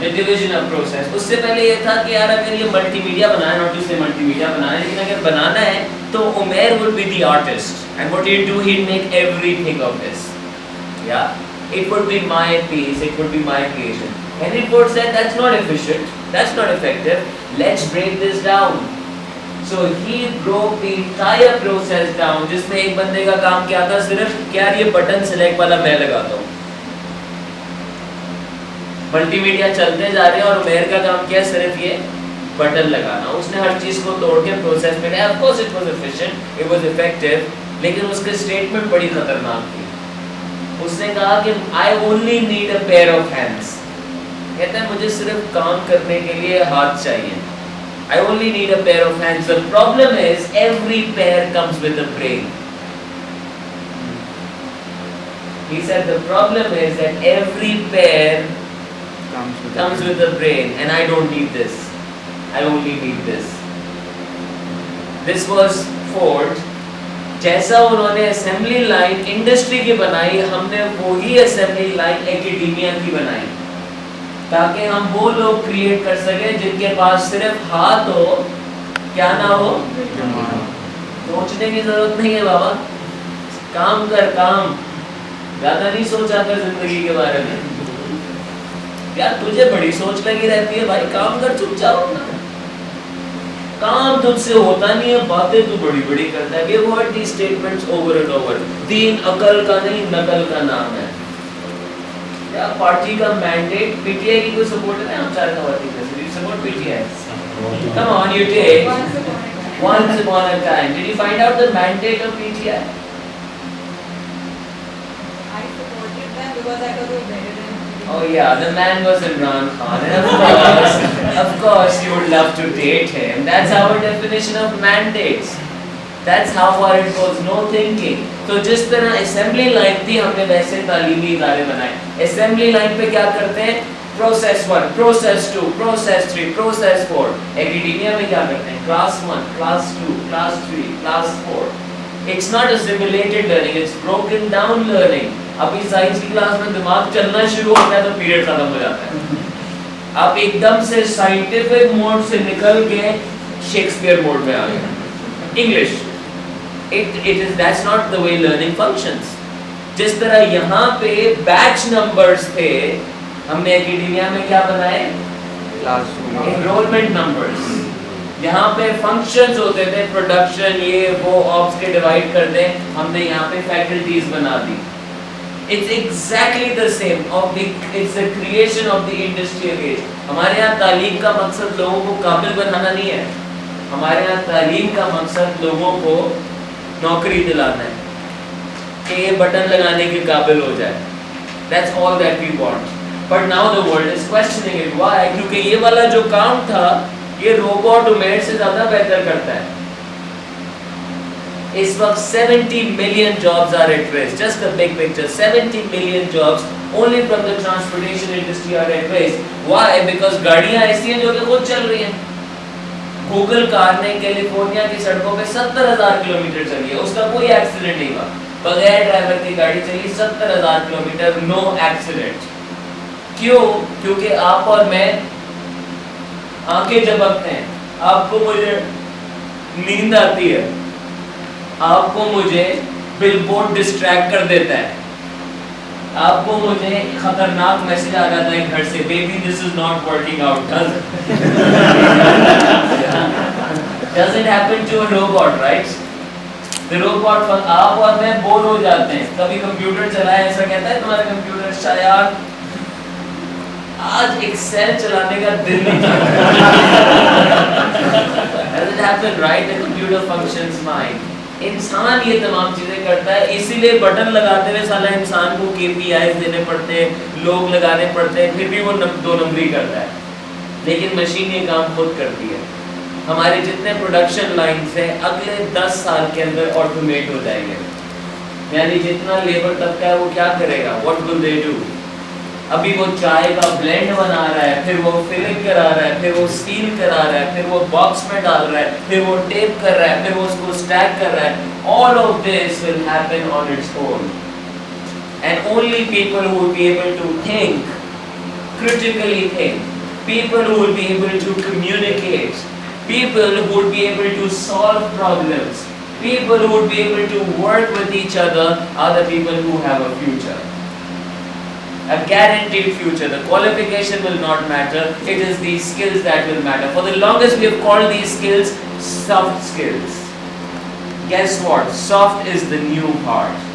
Division of process. उससे पहले ये था कि यार अगर ये मल्टीमीडिया बनाना है, नॉट टू से मल्टीमीडिया बनाना है, लेकिन अगर बनाना है तो Umair would be the artist and what he'd do, he'd make everything of this. Yeah, it would be my piece, it would be my creation. Henry Ford said that's not efficient, that's not effective, let's break this down. So he broke the entire process down, जिसमें एक बंदे का काम क्या था, सिर्फ क्या ये बटन सिलेक्ट वाला मैं लगाता हूँ, मल्टीमीडिया चलते जा रहे हैं और उमैर का काम क्या है, सिर्फ ये बटन लगाना। उसने हर चीज को तोड़ के प्रोसेस में लाया। Of course it was efficient, it was effective, लेकिन उसकी स्टेटमेंट बड़ी खतरनाक थी। उसने कहा कि I only need a pair of hands, कहता है मुझे सिर्फ काम करने के लिए हाथ चाहिए। I only need a pair of hands. The problem is every pair comes with a brain. He said the problem is that every pair comes with a brain, and I don't need this. I only need this. This was Ford. जैसा उन्होंने assembly line industry की बनाई, हमने वही assembly line academia की बनाई, ताकि हम वो लोग क्रिएट कर सके जिनके पास सिर्फ हाथ हो, क्या ना हो, सोचने की जरूरत नहीं है बाबा, काम कर, काम ज्यादा नहीं सोचा कर जिंदगी के बारे में। यार तुझे बड़ी सोच लगी रहती है भाई, काम कर चुपचाप ना, काम तुझसे होता नहीं है, बातें तू बड़ी बड़ी करता है। We've heard these statements over and over. दीन अकल का नहीं नकल का नाम है। क्या पार्टी का मैंडेट, पीटीआई की कोई सपोर्ट है? हम चार पार्टी का support PTI. Come on, you take. Once upon a time, did you find out the mandate of PTI? I supported them because I thought they were better than PTI. Oh yeah, the man was Imran Khan, and of course you would love to date him. That's our definition of mandates. That's how far it goes, no thinking. तो जिस तरह assembly line थी, हमने वैसे तालीमी इदारे बनाए। Assembly line पे क्या करते हैं? Process 1, process 2, process 3, process 4। Academia में क्या करते हैं? Class 1, class 2, class 3, class 4। It's not a simulated learning, it's broken down learning. अभी साइंस की क्लास में दिमाग चलना शुरू होता है तो पीरियड खत्म हो जाता है। आप एकदम से साइंटिफिक मोड से निकल के शेक्सपियर मोड में आ गए। English it is, that's not the way learning functions. जिस तरह यहाँ पे बैच नंबर्स थे, हमने एकेडेमिया में क्या बनाए? Classroom enrolment numbers. यहाँ पे फंक्शंस होते थे, प्रोडक्शन, ये वो, ऑप्स के डिवाइड कर दें, हमने यहाँ पे फैकल्टीज बना दी। It's exactly the same of the, it's the creation of the industrial age. हमारे यहाँ तालीम का मकसद लोगों को काबिल बनाना नहीं है, हमारे यहाँ तालीम का मकसद लोगों को नौकरी दिलाना है कि ये बटन लगाने के काबिल हो जाए। That's all that we want. But now the world is questioning it. Why? क्योंकि ये वाला जो काम था, ये रोबोट उमेर से ज़्यादा बेहतर करता है। इस वक्त 70 million jobs are at risk. Just a big picture. 70 million jobs only from the transportation industry are at risk. Why? Because गाड़ियाँ ऐसी हैं जो कि खुद चल रही हैं। गूगल कार ने कैलिफोर्निया की सड़कों पे 70,000 किलोमीटर चली है, उसका कोई एक्सीडेंट नहीं हुआ, बगैर ड्राइवर की गाड़ी चली 70,000 किलोमीटर, नो एक्सीडेंट। क्यों? क्योंकि आप और मैं आंखें झपकते हैं, आपको मुझे नींद आती है, आपको मुझे बिलबोर्ड डिस्ट्रैक्ट कर देता है, आपको मुझे खतरनाक मैसेज आ जाता है घर से, baby this is not working out. Does it happen to a robot, right? The robot, आप और मैं बोर हो जाते हैं, कभी कंप्यूटर चलाए, ऐसा कहता है तुम्हारा कंप्यूटर शायद आज एक्सेल चलाने का दिल नहीं चाहता। Does it happen, right? The computer functions fine. इंसान ये तमाम चीजें करता है, इसीलिए बटन लगाते हुए साला इंसान को KPIs देने पड़ते हैं, लोग लगाने पड़ते हैं, फिर भी वो 2 नंबरी करता है, लेकिन मशीन ये काम खुद करती है। हमारे जितने प्रोडक्शन लाइन्स हैं अगले 10 साल के अंदर ऑटोमेट हो जाएंगे, यानी जितना लेबर तबका है वो क्या करेगा? What will they do? अभी वो चाय का ब्लेंड बना रहा है, फिर वो फिलिंग करा रहा है, फिर वो सील करा रहा है, फिर वो बॉक्स में डाल रहा है, फिर वो टेप कर रहा है, फिर वो उसको स्टैक कर रहा है। All of this will happen on its own, and only people who will be able to think critically think, people who would be able to communicate, people who would be able to solve problems, people who would be able to work with each other are the people who have a future. A guaranteed future. The qualification will not matter, it is these skills that will matter. For the longest we have called these skills soft skills. Guess what? Soft is the new hard.